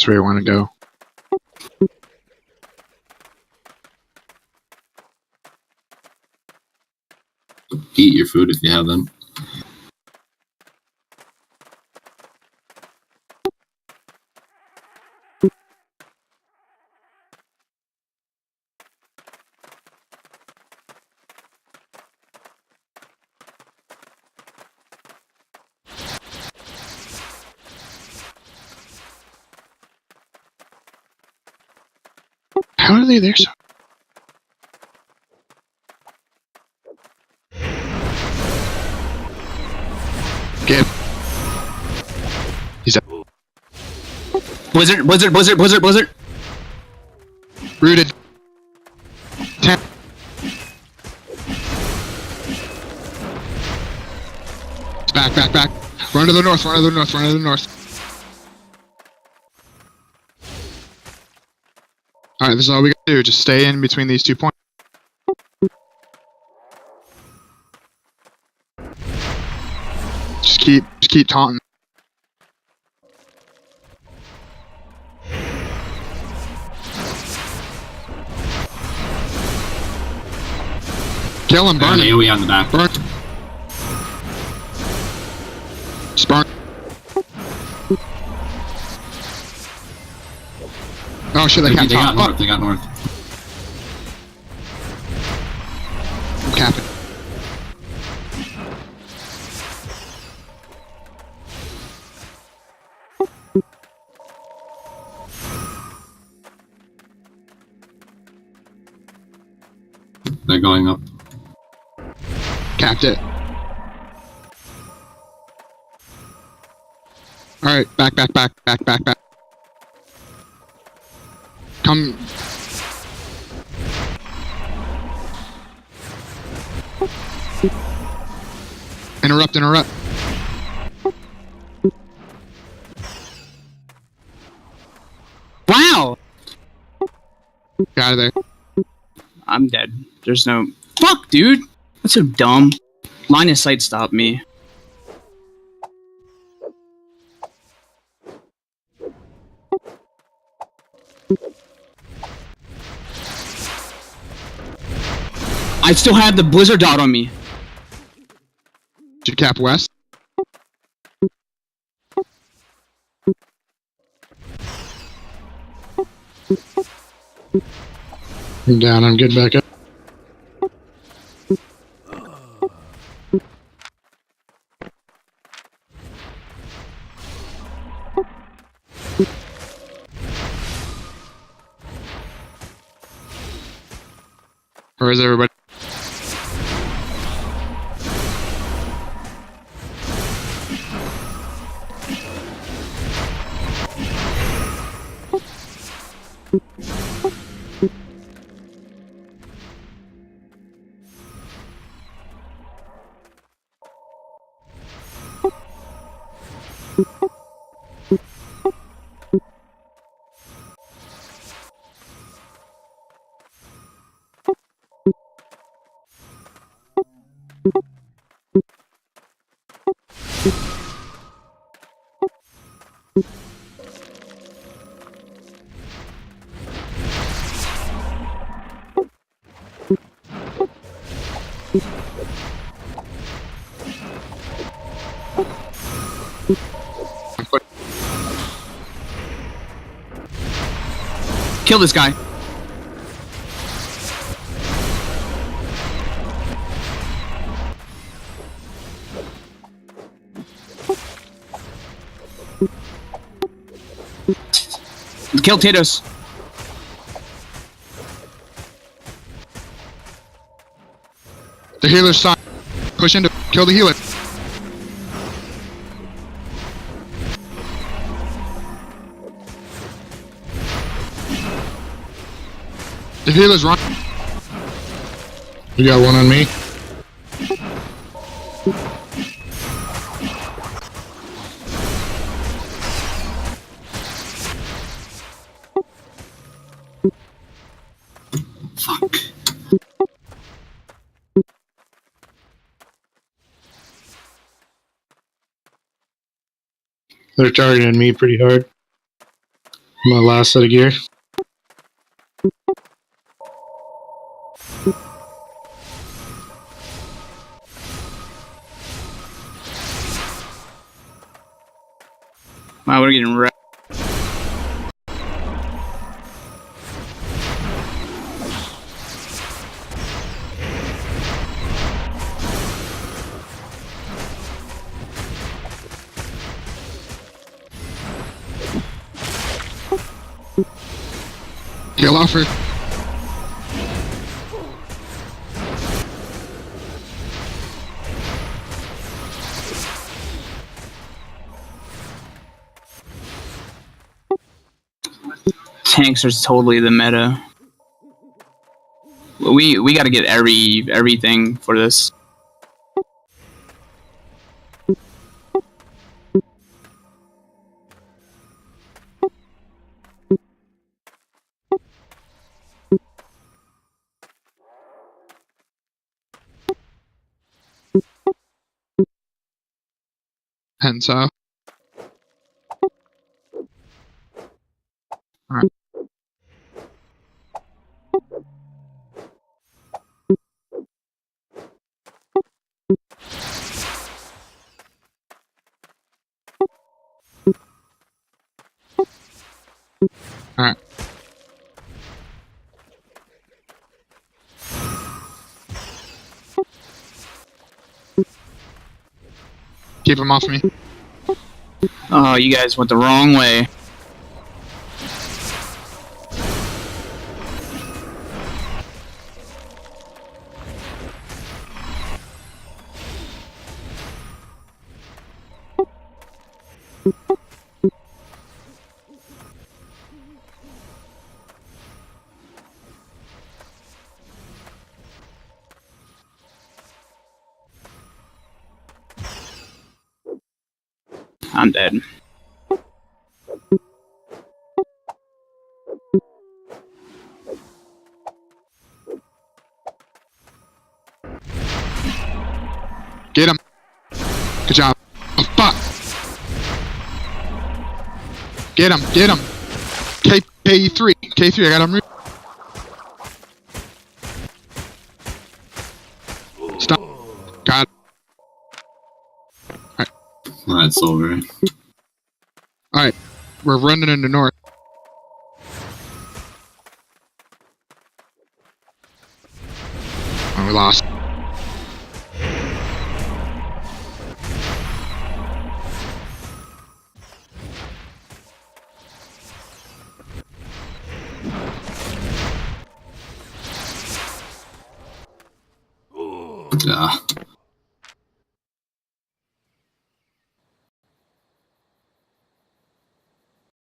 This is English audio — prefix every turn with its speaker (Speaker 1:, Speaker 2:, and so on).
Speaker 1: That's where you want to go.
Speaker 2: Eat your food if you have them.
Speaker 1: How are they there so? Get. He's up.
Speaker 3: Blizzard, blizzard, blizzard, blizzard, blizzard.
Speaker 1: Rooted. 10. Back, back, back. Run to the north, run to the north, run to the north. Alright, this is all we gotta do. Just stay in between these 2 points. Just keep taunting. Kill him, burn him.
Speaker 2: AoE on the back.
Speaker 1: Burn. Spark. Oh shit, they can't
Speaker 2: They got
Speaker 1: top.
Speaker 2: north. They got north.
Speaker 1: I'm capping.
Speaker 2: They're going up.
Speaker 1: Capped it. Alright, back, back, back, back, back, back. Come. Interrupt, interrupt.
Speaker 3: Wow!
Speaker 1: Get out of there.
Speaker 3: I'm dead. There's no... Fuck, dude! That's so dumb. Line of sight stopped me. I still have the blizzard dot on me.
Speaker 1: Did you cap west? I'm down, I'm getting back up. Where is everybody?
Speaker 3: Kill this guy. Kill Tatos.
Speaker 1: The healer's side. Push into. Kill the healer. The healer's run. You got one on me.
Speaker 2: Fuck.
Speaker 1: They're targeting me pretty hard.
Speaker 4: My last set of gear.
Speaker 3: Wow, we're getting wrecked.
Speaker 1: Kill offer.
Speaker 3: Tanks are totally the meta. We got to get everything for this.
Speaker 1: Hence out. Alright. Alright. Keep him off me.
Speaker 3: Oh, you guys went the wrong way. I'm dead.
Speaker 1: Get him. Good job. Oh, fuck. Get him. Get him. K3. K3, I got him. Stop. Got it.
Speaker 2: That's over.
Speaker 1: Alright. We're running into north. Oh, we lost.
Speaker 2: Yeah.